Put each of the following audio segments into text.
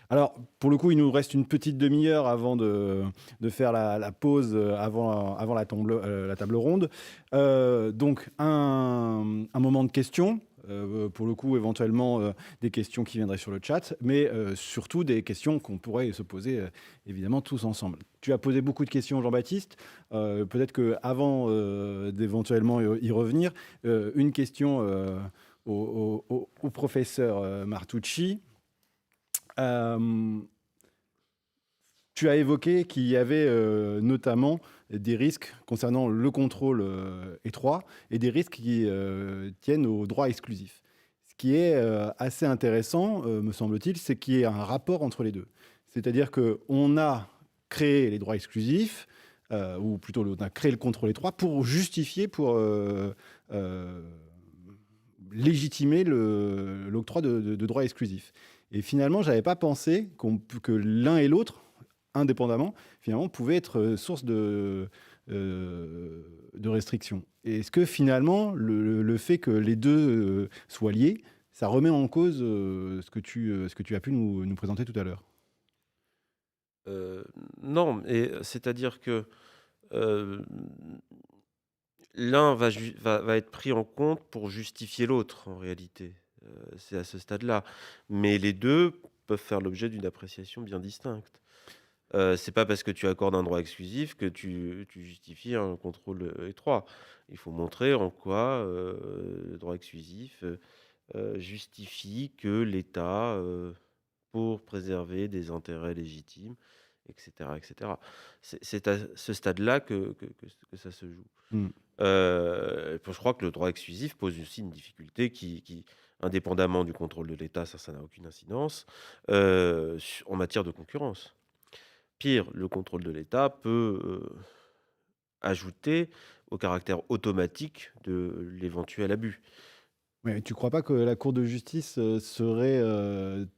Alors, pour le coup, il nous reste une petite demi-heure avant de faire la pause avant la table ronde. Donc, un moment de questions. Pour le coup, éventuellement, des questions qui viendraient sur le chat, mais surtout des questions qu'on pourrait se poser évidemment tous ensemble. Tu as posé beaucoup de questions, Jean-Baptiste. Peut-être qu'avant d'éventuellement y revenir, une question au professeur Martucci. Euh, Tu as évoqué qu'il y avait notamment des risques concernant le contrôle étroit et des risques qui tiennent au droit exclusif. Ce qui est assez intéressant, me semble-t-il, c'est qu'il y ait un rapport entre les deux. C'est-à-dire qu'on a créé les droits exclusifs, ou plutôt on a créé le contrôle étroit pour justifier, pour euh, légitimer l'octroi de droits exclusifs. Et finalement, je n'avais pas pensé que l'un et l'autre, indépendamment, finalement, pouvaient être source de restrictions. Et est-ce que finalement, le fait que les deux soient liés, ça remet en cause ce que tu as pu nous présenter tout à l'heure? Euh, non, et c'est-à-dire que euh, l'un va être pris en compte pour justifier l'autre, en réalité. C'est à ce stade-là. Mais les deux peuvent faire l'objet d'une appréciation bien distincte. C'est pas parce que tu accordes un droit exclusif que tu justifies un contrôle étroit. Il faut montrer en quoi le droit exclusif justifie que l'État, pour préserver des intérêts légitimes, etc., etc. C'est à ce stade-là que ça se joue. Hmm. Je crois que le droit exclusif pose aussi une difficulté indépendamment du contrôle de l'État, ça n'a aucune incidence, en matière de concurrence. Pire, le contrôle de l'État peut ajouter au caractère automatique de l'éventuel abus. Mais tu ne crois pas que la Cour de justice serait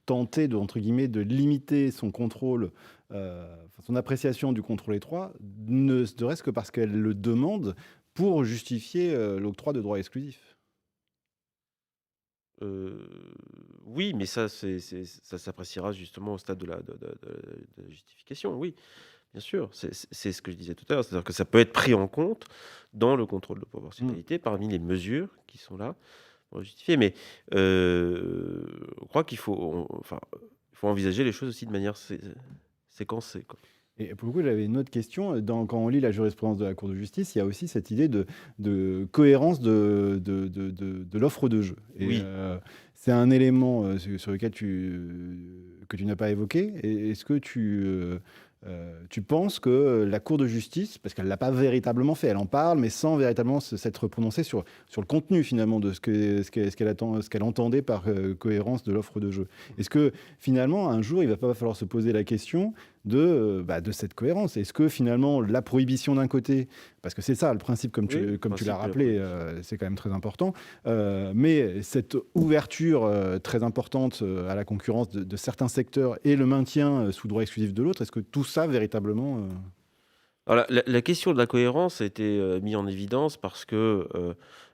tentée de, entre guillemets, de limiter son contrôle, enfin, son appréciation du contrôle étroit, ne serait-ce que parce qu'elle le demande pour justifier l'octroi de droits exclusifs? Euh, oui, mais ça s'appréciera justement au stade de la justification, oui, bien sûr. C'est ce que je disais tout à l'heure, c'est-à-dire que ça peut être pris en compte dans le contrôle de Hmm. proportionnalité parmi les mesures qui sont là pour justifier. Mais je crois enfin, il faut envisager les choses aussi de manière séquencée, quoi. Et pour le coup, j'avais une autre question. Quand on lit la jurisprudence de la Cour de justice, il y a aussi cette idée de cohérence de l'offre de jeu. Et Oui. c'est un élément sur lequel que tu n'as pas évoqué. Et est-ce que tu penses que la Cour de justice, parce qu'elle ne l'a pas véritablement fait, elle en parle, mais sans véritablement s'être prononcée sur le contenu finalement de ce qu'elle entendait par cohérence de l'offre de jeu. Est-ce que finalement, un jour, il va pas falloir se poser la question de cette cohérence. Est-ce que finalement la prohibition d'un côté, parce que c'est ça le principe Oui, le comme tu l'as principe de la rappelé, prohibition. c'est quand même très important, mais cette ouverture très importante à la concurrence de certains secteurs et le maintien sous droit exclusif de l'autre, est-ce que tout ça véritablement... Alors la question de la cohérence a été mise en évidence parce que,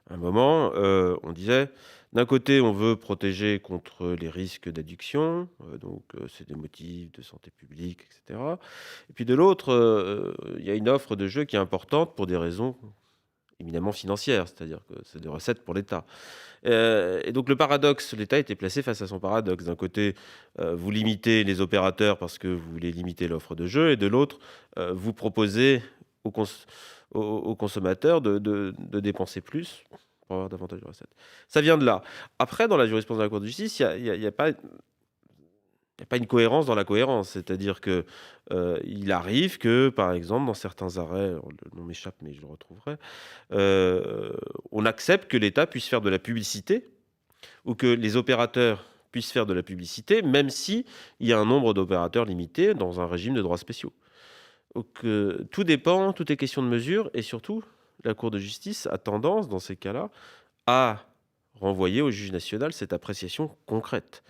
à un moment, on disait, d'un côté, on veut protéger contre les risques d'addiction, donc c'est des motifs de santé publique, etc. Et puis de l'autre, il y a une offre de jeu qui est importante pour des raisons éminemment financières, c'est-à-dire que c'est des recettes pour l'État. Et donc le paradoxe, l'État était placé face à son paradoxe. D'un côté, vous limitez les opérateurs parce que vous voulez limiter l'offre de jeu, et de l'autre, vous proposez aux, cons- aux consommateurs de dépenser plus pour avoir davantage de recettes. Ça vient de là. Après, dans la jurisprudence de la Cour de justice, il y a pas il y a pas une cohérence dans la cohérence. C'est-à-dire que il arrive que, par exemple, dans certains arrêts, alors le nom m'échappe, mais je le retrouverai, on accepte que l'État puisse faire de la publicité ou que les opérateurs puissent faire de la publicité, même si il y a un nombre d'opérateurs limité dans un régime de droits spéciaux. Donc, tout dépend, tout est question de mesure, et surtout, la Cour de justice a tendance, dans ces cas-là, à renvoyer au juge national cette appréciation concrète.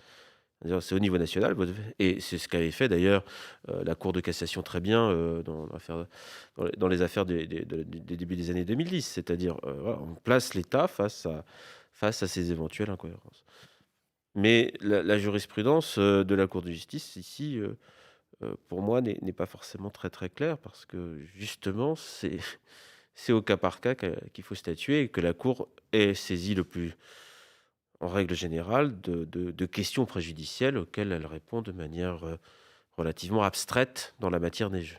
C'est-à-dire, c'est au niveau national, et c'est ce qu'avait fait d'ailleurs la Cour de cassation très bien dans les affaires des débuts des années 2010, c'est-à-dire voilà, on place l'État face à ces éventuelles incohérences. Mais la jurisprudence de la Cour de justice, ici, pour moi, n'est pas forcément très très claire parce que justement, c'est au cas par cas qu'il faut statuer et que la Cour est saisie en règle générale, de questions préjudicielles auxquelles elle répond de manière relativement abstraite dans la matière des jeux.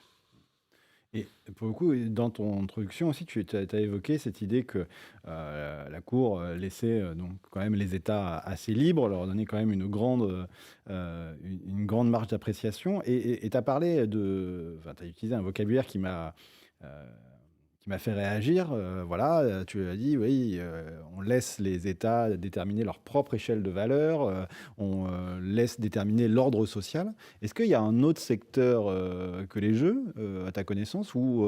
Et pour le coup, et dans ton introduction aussi, tu as évoqué cette idée que la Cour laissait donc quand même les États assez libres, leur donnait quand même une grande marge d'appréciation. Et tu as parlé enfin, tu as utilisé un vocabulaire euh, qui m'a fait réagir. Voilà, tu as dit, oui, on laisse les États déterminer leur propre échelle de valeur, on laisse déterminer l'ordre social. Est-ce qu'il y a un autre secteur que les jeux, à ta connaissance, où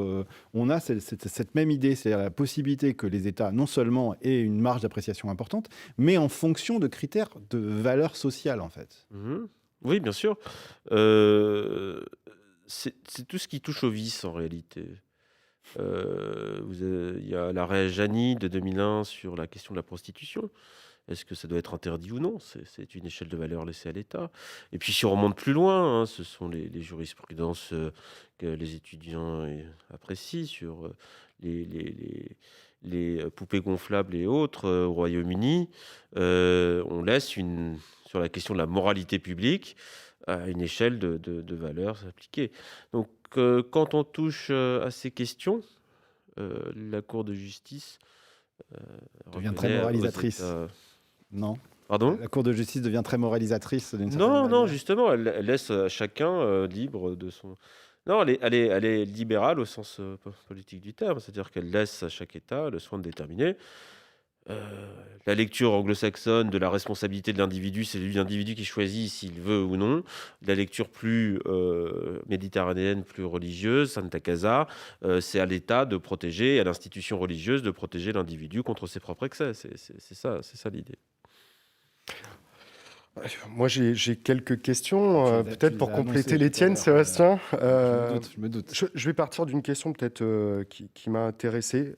on a cette même idée, c'est-à-dire la possibilité que les États non seulement aient une marge d'appréciation importante, mais en fonction de critères de valeur sociale, en fait? Mhm. Oui, bien sûr. Euh, c'est tout ce qui touche au vice en réalité. Il y a l'arrêt Jani de 2001 sur la question de la prostitution. Est-ce que ça doit être interdit ou non? C'est une échelle de valeur laissée à l'État. Et puis si on remonte plus loin, hein, ce sont les jurisprudences que les étudiants apprécient sur les poupées gonflables et autres au Royaume-Uni. On laisse sur la question de la moralité publique une échelle de valeurs appliquée. Donc quand on touche à ces questions, la Cour de justice euh, Devient très reconnaît aux moralisatrice, États... non? Pardon? La Cour de justice devient très moralisatrice d'une certaine Non, non, manière. justement, elle laisse chacun libre de son... Non, elle est libérale au sens politique du terme, c'est-à-dire qu'elle laisse à chaque État le soin de déterminer. La lecture anglo-saxonne de la responsabilité de l'individu, c'est l'individu qui choisit s'il veut ou non. La lecture plus méditerranéenne, plus religieuse, Santa Casa, c'est à l'État de protéger, à l'institution religieuse de protéger l'individu contre ses propres excès. C'est ça l'idée. Moi, j'ai quelques Ah, questions, tu peut-être les pour as annoncées compléter les tout à tiennes, l'heure. Sébastien. Je me doute. Je vais partir d'une question peut-être qui m'a intéressé,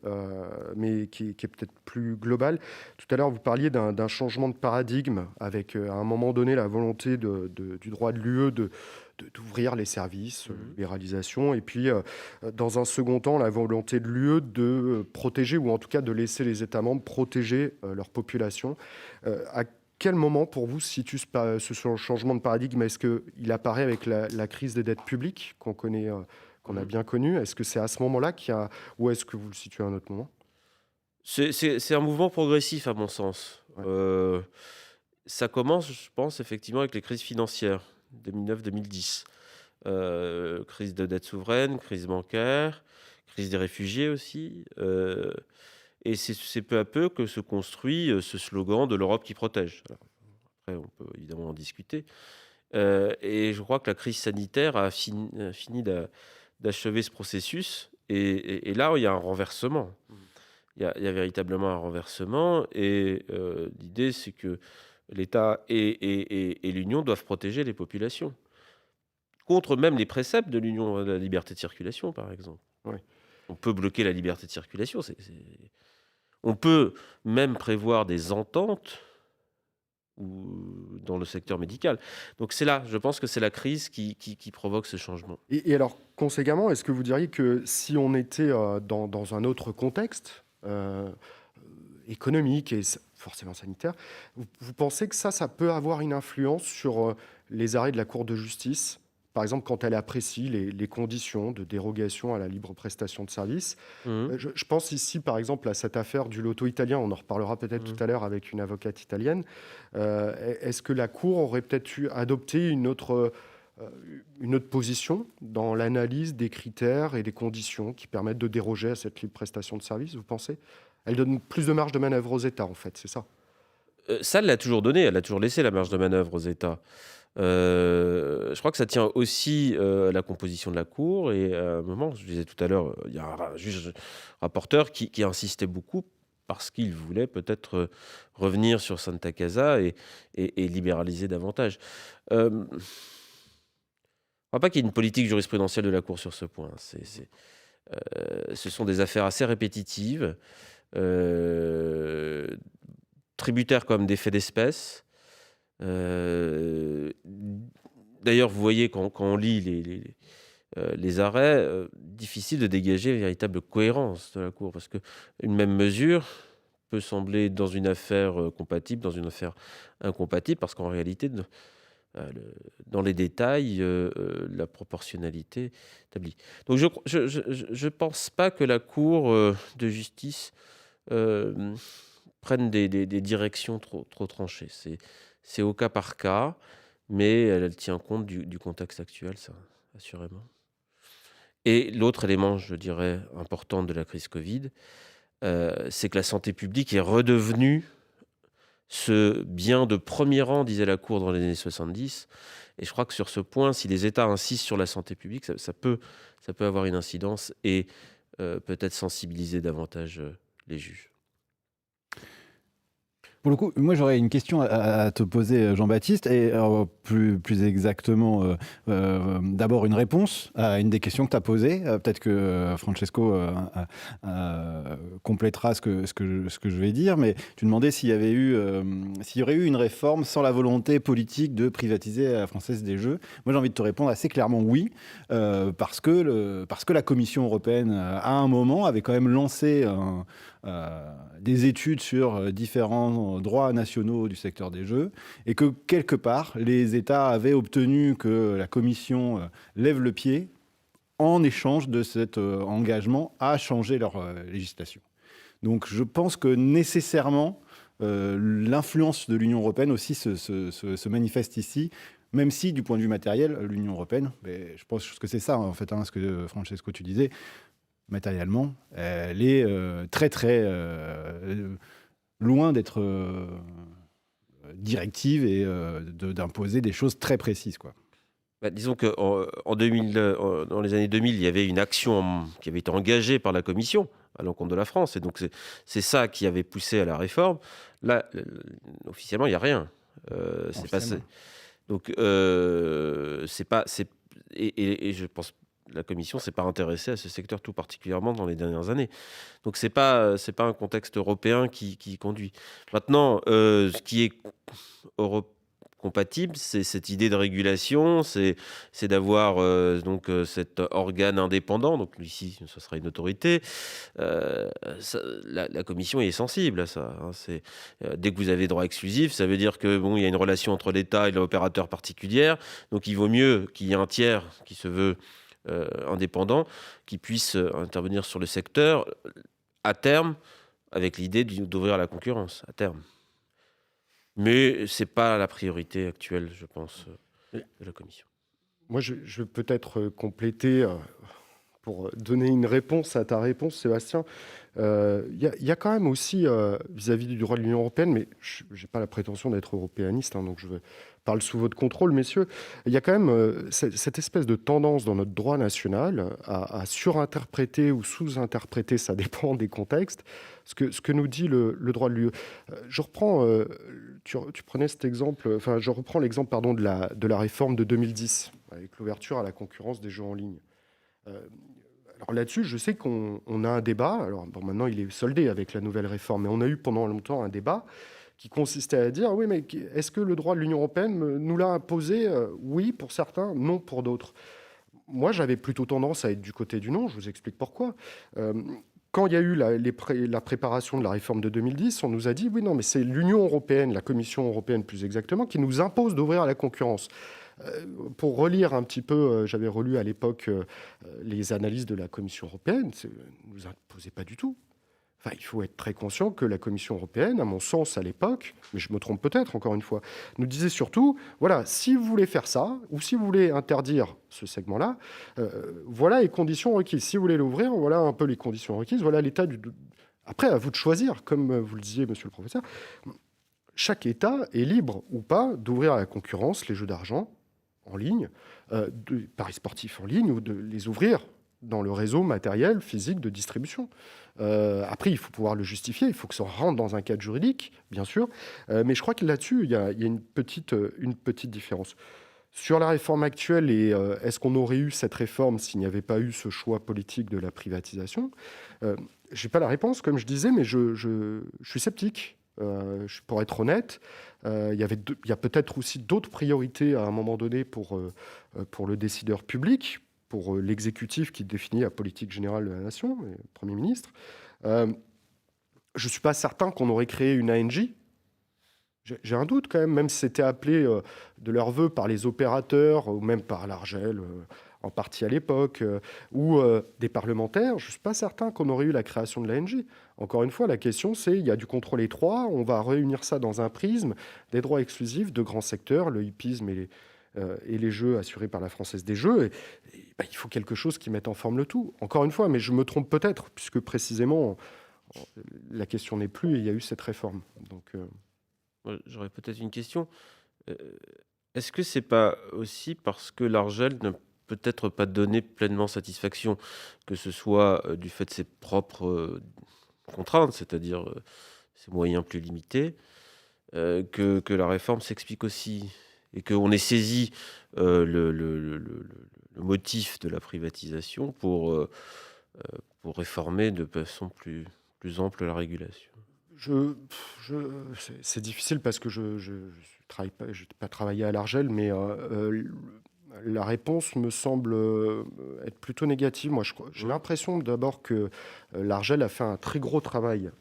mais qui est peut-être plus globale. Tout à l'heure, vous parliez d'un changement de paradigme avec, à un moment donné, la volonté du droit de l'UE d'ouvrir les services, Mhm. libéralisation, et puis, dans un second temps, la volonté de l'UE de protéger, ou en tout cas de laisser les États membres protéger leur population. À quel moment, pour vous, se situe ce changement de paradigme? Est-ce qu'il apparaît avec la crise des dettes publiques qu'on connaît, qu'on a Mhm. bien connue? Est-ce que c'est à ce moment-là qu'il y a, ou est-ce que vous le situez à un autre moment? C'est un mouvement progressif, à mon sens. Ouais. Ça commence, je pense, effectivement, avec les crises financières, 2009-2010. Crise de dette souveraine, crise bancaire, crise des réfugiés aussi. Et c'est peu à peu que se construit ce slogan de l'Europe qui protège. Alors, après, on peut évidemment en discuter. Et je crois que la crise sanitaire a fini d'achever ce processus. Et là, il y a un renversement. Il y a véritablement un renversement. Et l'idée, c'est que l'État et l'Union doivent protéger les populations contre même les préceptes de l'Union de la liberté de circulation, par exemple. Ouais. On peut bloquer la liberté de circulation. On peut même prévoir des ententes dans le secteur médical. Donc c'est là, je pense que c'est la crise qui provoque ce changement. Et alors, conséquemment, est-ce que vous diriez que si on était dans un autre contexte économique et forcément sanitaire, vous pensez que ça peut avoir une influence sur les arrêts de la Cour de justice, par exemple quand elle apprécie les conditions de dérogation à la libre prestation de services? Mhm. Je pense ici, par exemple, à cette affaire du loto italien. On en reparlera peut-être Mhm. tout à l'heure avec une avocate italienne. Est-ce que la Cour aurait peut-être adopté une autre position dans l'analyse des critères et des conditions qui permettent de déroger à cette libre prestation de service, vous pensez? Elle donne plus de marge de manœuvre aux États, en fait, c'est ça? Ça, elle l'a toujours donné, elle a toujours laissé la marge de manœuvre aux États. Je crois que ça tient aussi à la composition de la Cour. Et à un moment, je disais tout à l'heure, il y a un juge rapporteur qui insistait beaucoup parce qu'il voulait peut-être revenir sur Santa Casa et libéraliser davantage. Je ne crois pas qu'il y ait une politique jurisprudentielle de la Cour sur ce point. Ce sont des affaires assez répétitives, euh, tributaires comme des faits d'espèce. D'ailleurs, vous voyez, quand on lit les arrêts, difficile de dégager une véritable cohérence de la Cour, parce qu'une même mesure peut sembler dans une affaire compatible, dans une affaire incompatible, parce qu'en réalité, dans les détails, la proportionnalité est établie. Donc je pense pas que la Cour de justice prenne des directions trop tranchées. C'est au cas par cas, mais elle tient compte du contexte actuel, ça, assurément. Et l'autre élément, je dirais, important de la crise Covid, c'est que la santé publique est redevenue ce bien de premier rang, disait la Cour dans les années 70. Et je crois que sur ce point, si les États insistent sur la santé publique, ça peut avoir une incidence et peut-être sensibiliser davantage les juges. Pour le coup, moi j'aurais une question à te poser, Jean-Baptiste, et plus exactement, d'abord une réponse à une des questions que tu as posées. Peut-être que Francesco complétera ce que je vais dire, mais tu demandais s'il y aurait eu une réforme sans la volonté politique de privatiser la Française des Jeux. Moi j'ai envie de te répondre assez clairement oui, parce que la Commission européenne, à un moment, avait quand même lancé des études sur différents droits nationaux du secteur des jeux, et que quelque part, les États avaient obtenu que la Commission lève le pied en échange de cet engagement à changer leur législation. Donc je pense que nécessairement, l'influence de l'Union européenne aussi se manifeste ici, même si du point de vue matériel, l'Union européenne, mais je pense que c'est ça en fait, ce que Francesco tu disais, matériellement, elle est très très loin d'être directive et d'imposer des choses très précises, quoi. Disons qu'en 2000, dans les années 2000, il y avait une action qui avait été engagée par la Commission à l'encontre de la France. Et donc, c'est ça qui avait poussé à la réforme. Là, officiellement, il n'y a rien. C'est passé. Donc, c'est pas... Et je pense la Commission ne s'est pas intéressée à ce secteur tout particulièrement dans les dernières années. Donc, c'est pas un contexte européen qui conduit. Maintenant, ce qui est compatible, c'est cette idée de régulation, c'est d'avoir cet organe indépendant. Donc ici, ce sera une autorité. La Commission est sensible à ça. Dès que vous avez droit exclusif, ça veut dire que il y a une relation entre l'État et l'opérateur particulier. Donc il vaut mieux qu'il y ait un tiers qui se veut indépendant, qui puisse intervenir sur le secteur à terme, avec l'idée d'ouvrir à la concurrence à terme. Mais ce n'est pas la priorité actuelle, je pense, de la Commission. Moi, je vais peut-être compléter pour donner une réponse à ta réponse, Sébastien. Il y a quand même aussi, vis-à-vis du droit de l'Union européenne, mais je n'ai pas la prétention d'être européaniste, donc je parle sous votre contrôle, messieurs, il y a quand même cette espèce de tendance dans notre droit national à surinterpréter ou sous-interpréter, ça dépend des contextes, ce que nous dit le droit de l'UE. Je reprends, tu prenais cet exemple, je reprends l'exemple de la réforme de 2010, avec l'ouverture à la concurrence des jeux en ligne. Alors là-dessus, je sais qu'on a un débat. Alors maintenant, il est soldé avec la nouvelle réforme, mais on a eu pendant longtemps un débat qui consistait à dire oui, mais est-ce que le droit de l'Union européenne nous l'a imposé? Oui, pour certains, non pour d'autres. Moi, j'avais plutôt tendance à être du côté du non. Je vous explique pourquoi. Quand il y a eu la préparation de la réforme de 2010, on nous a dit oui, non, mais c'est l'Union européenne, la Commission européenne plus exactement, qui nous impose d'ouvrir à la concurrence. Pour relire un petit peu, j'avais relu à l'époque les analyses de la Commission européenne, ça ne nous imposait pas du tout. Enfin, il faut être très conscient que la Commission européenne, à mon sens à l'époque, mais je me trompe peut-être encore une fois, nous disait surtout, voilà, si vous voulez faire ça, ou si vous voulez interdire ce segment-là, voilà les conditions requises. Si vous voulez l'ouvrir, voilà un peu les conditions requises, voilà l'état du... Après, à vous de choisir, comme vous le disiez, monsieur le professeur, chaque État est libre ou pas d'ouvrir à la concurrence les jeux d'argent en ligne, de paris sportifs en ligne, ou de les ouvrir dans le réseau matériel, physique de distribution. Après, il faut pouvoir le justifier, il faut que ça rentre dans un cadre juridique, bien sûr, mais je crois que là-dessus, il y a une petite différence. Sur la réforme actuelle, et est-ce qu'on aurait eu cette réforme s'il n'y avait pas eu ce choix politique de la privatisation? Je n'ai pas la réponse, comme je disais, mais je suis sceptique. pour être honnête. Il y a peut-être aussi d'autres priorités à un moment donné pour le décideur public, pour l'exécutif qui définit la politique générale de la nation, le Premier ministre. Je ne suis pas certain qu'on aurait créé une ANJ. J'ai un doute quand même si c'était appelé de leur vœu par les opérateurs ou même par l'Argel, en partie à l'époque, ou des parlementaires. Je ne suis pas certain qu'on aurait eu la création de l'ANJ. Encore une fois, la question c'est, il y a du contrôle étroit, on va réunir ça dans un prisme, des droits exclusifs de grands secteurs, le hippisme et les jeux assurés par la Française des Jeux. Il faut quelque chose qui mette en forme le tout. Encore une fois, mais je me trompe peut-être, puisque précisément, la question n'est plus et il y a eu cette réforme. Donc... J'aurais peut-être une question. Est-ce que c'est pas aussi parce que l'Argel ne peut-être pas donné pleinement satisfaction, que ce soit du fait de ses propres contraintes, c'est-à-dire ses moyens plus limités, que la réforme s'explique aussi et qu'on ait saisi le motif de la privatisation pour réformer de façon plus ample la régulation? C'est difficile parce que je n'ai pas travaillé à l'Argel, mais la réponse me semble être plutôt négative. Moi, j'ai l'impression d'abord que l'Argel a fait un très gros travail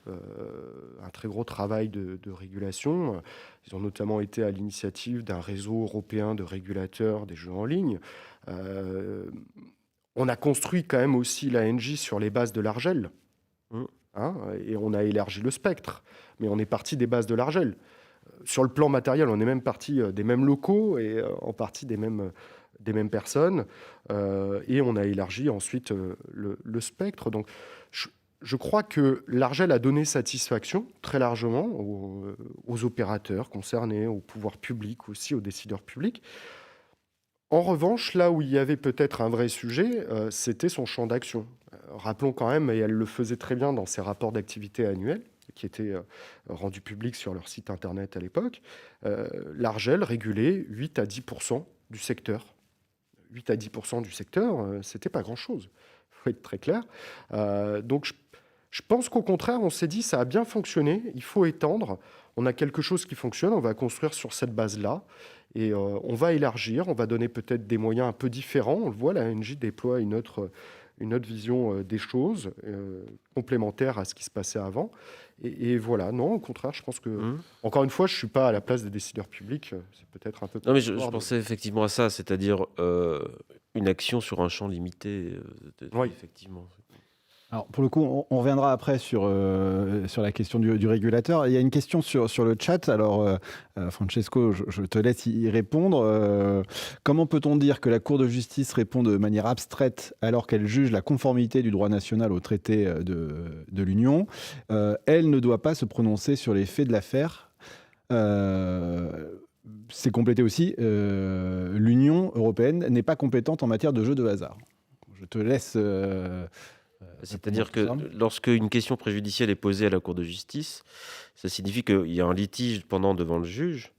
de régulation. Ils ont notamment été à l'initiative d'un réseau européen de régulateurs des jeux en ligne. On a construit quand même aussi l'ANJ sur les bases de l'Argel. Et on a élargi le spectre, mais on est parti des bases de l'Argel. Sur le plan matériel, on est même parti des mêmes locaux et en partie des mêmes personnes, et on a élargi ensuite le spectre. Donc, je crois que l'Argel a donné satisfaction très largement aux opérateurs concernés, au pouvoir public aussi, aux décideurs publics. En revanche, là où il y avait peut-être un vrai sujet, c'était son champ d'action. Rappelons quand même, et elle le faisait très bien dans ses rapports d'activité annuels, qui étaient rendus publics sur leur site internet à l'époque, l'Argel régulait 8 à 10% du secteur. 8 à 10% du secteur, c'était pas grand-chose, il faut être très clair. Donc je pense qu'au contraire, on s'est dit, ça a bien fonctionné, il faut étendre, on a quelque chose qui fonctionne, on va construire sur cette base-là, et on va élargir, on va donner peut-être des moyens un peu différents. On le voit, la ANJ déploie une autre vision des choses, complémentaire à ce qui se passait avant. Et voilà, non, au contraire, je pense que, encore une fois, je ne suis pas à la place des décideurs publics, c'est peut-être un peu... Non, mais je pensais effectivement à ça, c'est-à-dire une action sur un champ limité, Oui. effectivement. Alors, pour le coup, on reviendra après sur la question du régulateur. Il y a une question sur le chat. Alors, Francesco, je te laisse y répondre. Comment peut-on dire que la Cour de justice répond de manière abstraite alors qu'elle juge la conformité du droit national au traité de l'Union? Elle ne doit pas se prononcer sur les faits de l'affaire. C'est complété aussi. L'Union européenne n'est pas compétente en matière de jeux de hasard. Je te laisse... C'est-à-dire que lorsque une question préjudicielle est posée à la Cour de justice, ça signifie qu'il y a un litige pendant devant le juge.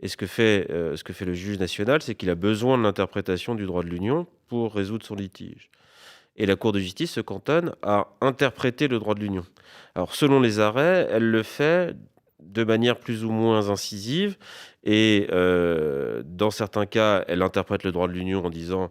Et ce que fait le juge national, c'est qu'il a besoin de l'interprétation du droit de l'Union pour résoudre son litige. Et la Cour de justice se cantonne à interpréter le droit de l'Union. Alors, selon les arrêts, elle le fait de manière plus ou moins incisive. Et dans certains cas, elle interprète le droit de l'Union en disant...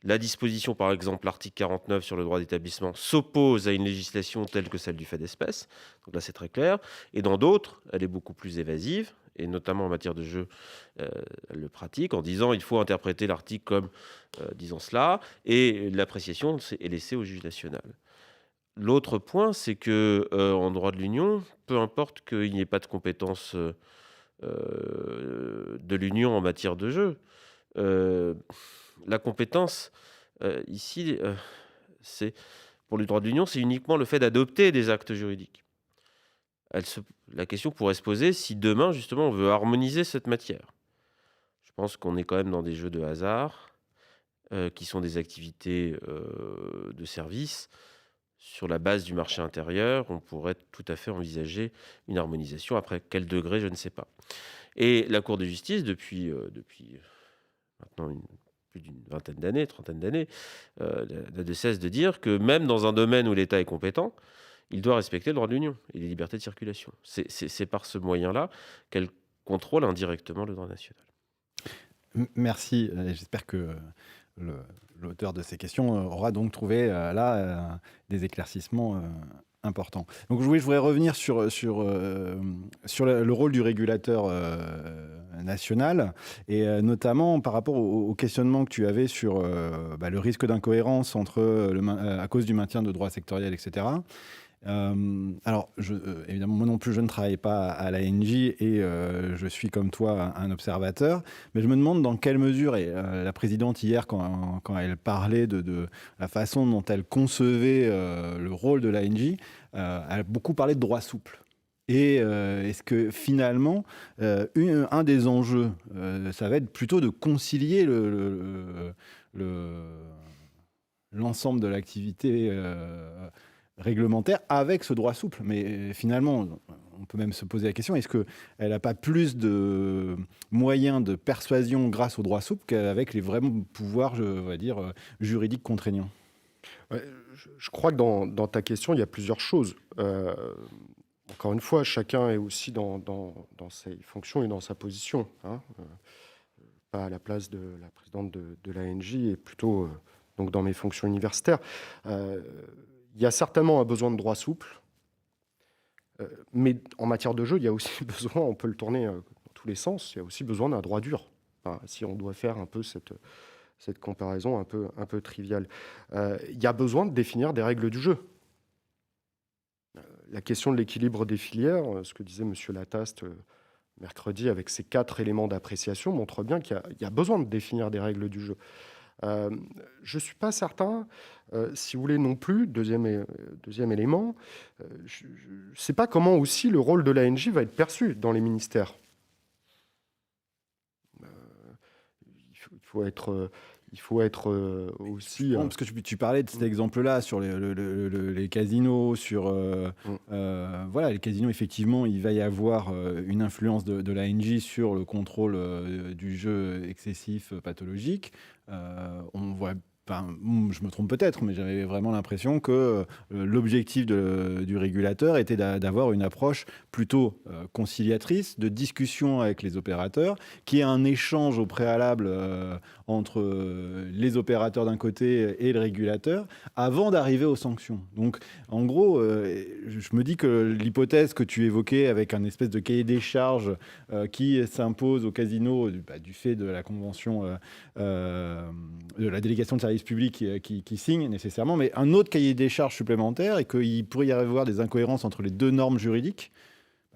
La disposition, par exemple, l'article 49 sur le droit d'établissement s'oppose à une législation telle que celle du fait d'espèce. Donc là, c'est très clair. Et dans d'autres, elle est beaucoup plus évasive, et notamment en matière de jeu, elle le pratique en disant il faut interpréter l'article comme disant cela, et l'appréciation est laissée au juge national. L'autre point, c'est que en droit de l'Union, peu importe qu'il n'y ait pas de compétence de l'Union en matière de jeu, la compétence, ici, c'est pour le droit de l'Union, c'est uniquement le fait d'adopter des actes juridiques. La question pourrait se poser si demain, justement, on veut harmoniser cette matière. Je pense qu'on est quand même dans des jeux de hasard, qui sont des activités de service. Sur la base du marché intérieur, on pourrait tout à fait envisager une harmonisation. Après quel degré, je ne sais pas. Et la Cour de justice, depuis maintenant plus d'une vingtaine d'années, trentaine d'années, n'a de cesse de dire que même dans un domaine où l'État est compétent, il doit respecter le droit de l'Union et les libertés de circulation. C'est par ce moyen-là qu'elle contrôle indirectement le droit national. Merci. J'espère que l'auteur de ces questions aura donc trouvé là des éclaircissements importants. Donc je voudrais revenir sur le rôle du régulateur national et notamment par rapport au questionnement que tu avais sur le risque d'incohérence à cause du maintien de droits sectoriels, etc. Alors, évidemment, moi non plus, je ne travaille pas à l'ANJ et je suis comme toi un observateur, mais je me demande dans quelle mesure, et la présidente hier, quand elle parlait de la façon dont elle concevait le rôle de l'ANJ, elle a beaucoup parlé de droit souple. Et est-ce que finalement, un des enjeux, ça va être plutôt de concilier l'ensemble de l'activité réglementaire avec ce droit souple. Mais finalement, on peut même se poser la question, est-ce qu'elle n'a pas plus de moyens de persuasion grâce au droit souple qu'avec les vrais pouvoirs, on va dire, juridiques contraignants? Ouais, je crois que dans ta question, il y a plusieurs choses. Encore une fois, chacun est aussi dans ses fonctions et dans sa position. Pas à la place de la présidente de l'ANJ et plutôt donc dans mes fonctions universitaires. Il y a certainement un besoin de droit souple, mais en matière de jeu, il y a aussi besoin, on peut le tourner dans tous les sens, il y a aussi besoin d'un droit dur, si on doit faire un peu cette comparaison un peu triviale. Il y a besoin de définir des règles du jeu. La question de l'équilibre des filières, ce que disait M. Lataste mercredi avec ces 4 éléments d'appréciation, montre bien qu'il y a besoin de définir des règles du jeu. Je ne suis pas certain, si vous voulez non plus, deuxième élément, je ne sais pas comment aussi le rôle de l'ANJ va être perçu dans les ministères. Il faut être aussi... Parce que tu parlais de cet exemple-là sur les casinos, voilà, les casinos, effectivement, il va y avoir une influence de l'ANJ sur le contrôle du jeu excessif pathologique. On voit... je me trompe peut-être, mais j'avais vraiment l'impression que l'objectif du régulateur était d'avoir une approche plutôt conciliatrice, de discussion avec les opérateurs, qui est un échange au préalable entre les opérateurs d'un côté et le régulateur, avant d'arriver aux sanctions. Donc, en gros, je me dis que l'hypothèse que tu évoquais avec un espèce de cahier des charges qui s'impose au casino du fait de la convention de la délégation de service public qui signe nécessairement, mais un autre cahier des charges supplémentaire et qu'il pourrait y avoir des incohérences entre les deux normes juridiques.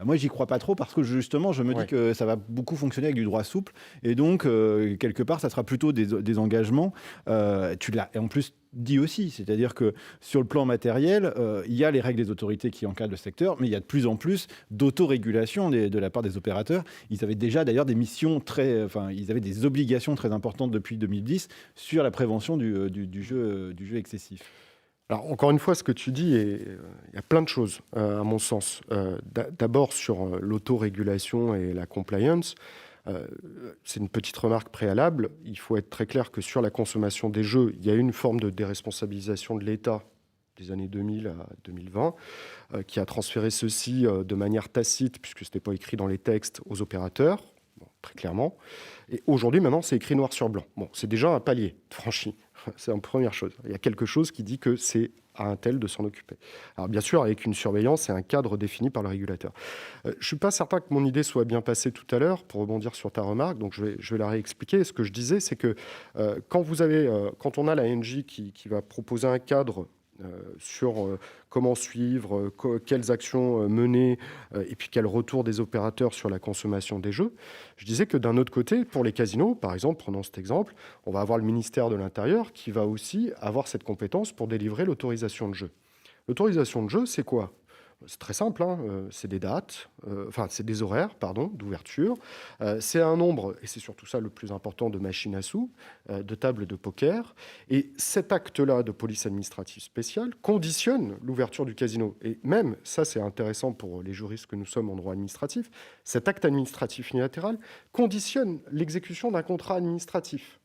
Moi, j'y crois pas trop parce que justement, je me dis que ça va beaucoup fonctionner avec du droit souple et donc, quelque part, ça sera plutôt des engagements. Tu l'as en plus dit aussi, c'est-à-dire que sur le plan matériel, il y a les règles des autorités qui encadrent le secteur, mais il y a de plus en plus d'autorégulation de la part des opérateurs. Ils avaient déjà d'ailleurs des missions ils avaient des obligations très importantes depuis 2010 sur la prévention du jeu excessif. Alors, encore une fois, ce que tu dis, il y a plein de choses, à mon sens. D'abord, sur l'autorégulation et la compliance, c'est une petite remarque préalable. Il faut être très clair que sur la consommation des jeux, il y a une forme de déresponsabilisation de l'État des années 2000 à 2020, qui a transféré ceci de manière tacite, puisque ce n'était pas écrit dans les textes, aux opérateurs, très clairement. Et aujourd'hui, maintenant, c'est écrit noir sur blanc. Bon, c'est déjà un palier franchi. C'est une première chose. Il y a quelque chose qui dit que c'est à un tel de s'en occuper. Alors bien sûr, avec une surveillance et un cadre défini par le régulateur. Je ne suis pas certain que mon idée soit bien passée tout à l'heure, pour rebondir sur ta remarque, donc je vais la réexpliquer. Ce que je disais, c'est que quand on a l'ANJ qui va proposer un cadre sur comment suivre, quelles actions mener, et puis quel retour des opérateurs sur la consommation des jeux. Je disais que d'un autre côté, pour les casinos, par exemple, prenons cet exemple, on va avoir le ministère de l'Intérieur qui va aussi avoir cette compétence pour délivrer l'autorisation de jeu. L'autorisation de jeu, c'est quoi ? C'est très simple, c'est des dates, c'est des horaires, d'ouverture. C'est un nombre, et c'est surtout ça le plus important, de machines à sous, de tables de poker. Et cet acte-là de police administrative spéciale conditionne l'ouverture du casino. Et même, ça c'est intéressant pour les juristes que nous sommes en droit administratif, cet acte administratif unilatéral conditionne l'exécution d'un contrat administratif.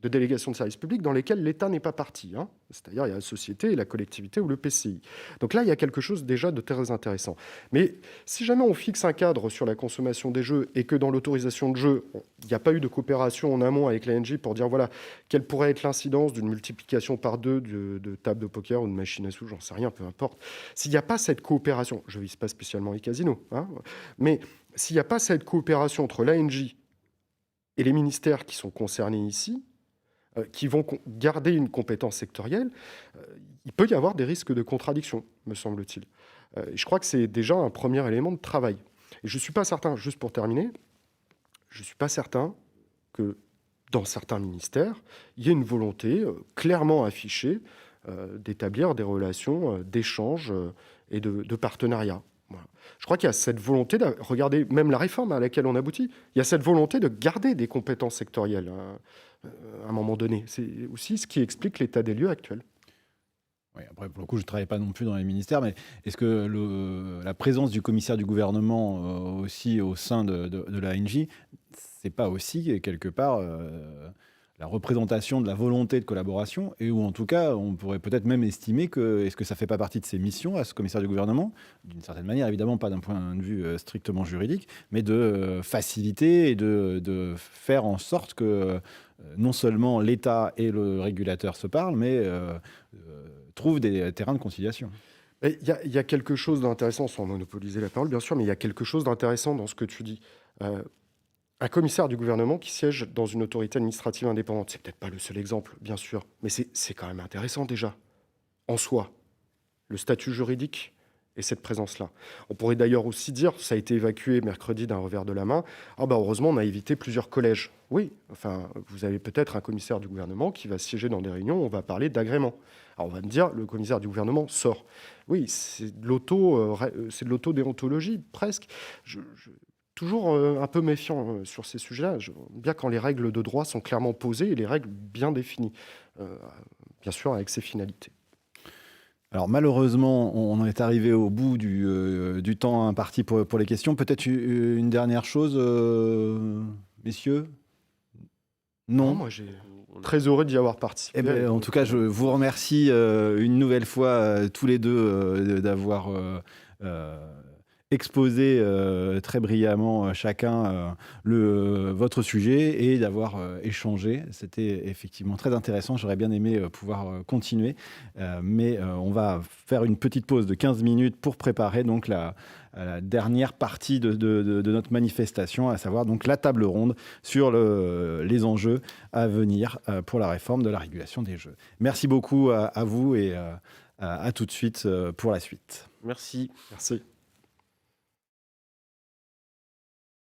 de délégation de service public dans lesquels l'État n'est pas partie. Hein. C'est-à-dire, il y a la société, la collectivité ou le PCI. Donc là, il y a quelque chose déjà de très intéressant. Mais si jamais on fixe un cadre sur la consommation des jeux et que dans l'autorisation de jeu, il n'y a pas eu de coopération en amont avec l'ANJ pour dire, voilà, quelle pourrait être l'incidence d'une multiplication par 2 de table de poker ou de machine à sous, j'en sais rien, peu importe. S'il n'y a pas cette coopération, je ne vise pas spécialement les casinos, hein, mais s'il n'y a pas cette coopération entre l'ANJ et les ministères qui sont concernés ici, qui vont garder une compétence sectorielle, il peut y avoir des risques de contradiction, me semble-t-il. Je crois que c'est déjà un premier élément de travail. Et je ne suis pas certain, juste pour terminer, je ne suis pas certain que dans certains ministères, il y ait une volonté clairement affichée d'établir des relations d'échange et de partenariat. Voilà. Je crois qu'il y a cette volonté de regarder, même la réforme à laquelle on aboutit, il y a cette volonté de garder des compétences sectorielles à un moment donné. C'est aussi ce qui explique l'état des lieux actuel. Oui, après, pour le coup, je ne travaille pas non plus dans les ministères, mais est-ce que la présence du commissaire du gouvernement aussi au sein de l'ANJ, c'est pas aussi, quelque part, la représentation de la volonté de collaboration, et où en tout cas, on pourrait peut-être même estimer que, est-ce que ça ne fait pas partie de ses missions à ce commissaire du gouvernement, d'une certaine manière, évidemment pas d'un point de vue strictement juridique, mais de faciliter et de faire en sorte que non seulement l'État et le régulateur se parlent, mais trouvent des terrains de conciliation. Il y a quelque chose d'intéressant, sans monopoliser la parole bien sûr, mais il y a quelque chose d'intéressant dans ce que tu dis. Un commissaire du gouvernement qui siège dans une autorité administrative indépendante, c'est peut-être pas le seul exemple, bien sûr, mais c'est quand même intéressant déjà, en soi, le statut juridique et cette présence-là. On pourrait d'ailleurs aussi dire, ça a été évacué mercredi d'un revers de la main, heureusement on a évité plusieurs collèges. Oui, enfin, vous avez peut-être un commissaire du gouvernement qui va siéger dans des réunions où on va parler d'agrément. Alors on va me dire, le commissaire du gouvernement sort. Oui, c'est de l'auto-déontologie, presque. Toujours un peu méfiant sur ces sujets-là, bien quand les règles de droit sont clairement posées et les règles bien définies, bien sûr avec ses finalités. Alors malheureusement, on est arrivé au bout du temps imparti pour les questions. Peut-être une dernière chose, messieurs ? Non, moi j'ai très heureux d'y avoir participé. Eh ben, en tout cas, je vous remercie une nouvelle fois tous les deux d'avoir exposé très brillamment chacun votre sujet et d'avoir échangé. C'était effectivement très intéressant. J'aurais bien aimé pouvoir continuer, mais on va faire une petite pause de 15 minutes pour préparer donc la dernière partie de notre manifestation, à savoir donc la table ronde sur les enjeux à venir pour la réforme de la régulation des jeux. Merci beaucoup à vous et à tout de suite pour la suite. Merci. Merci.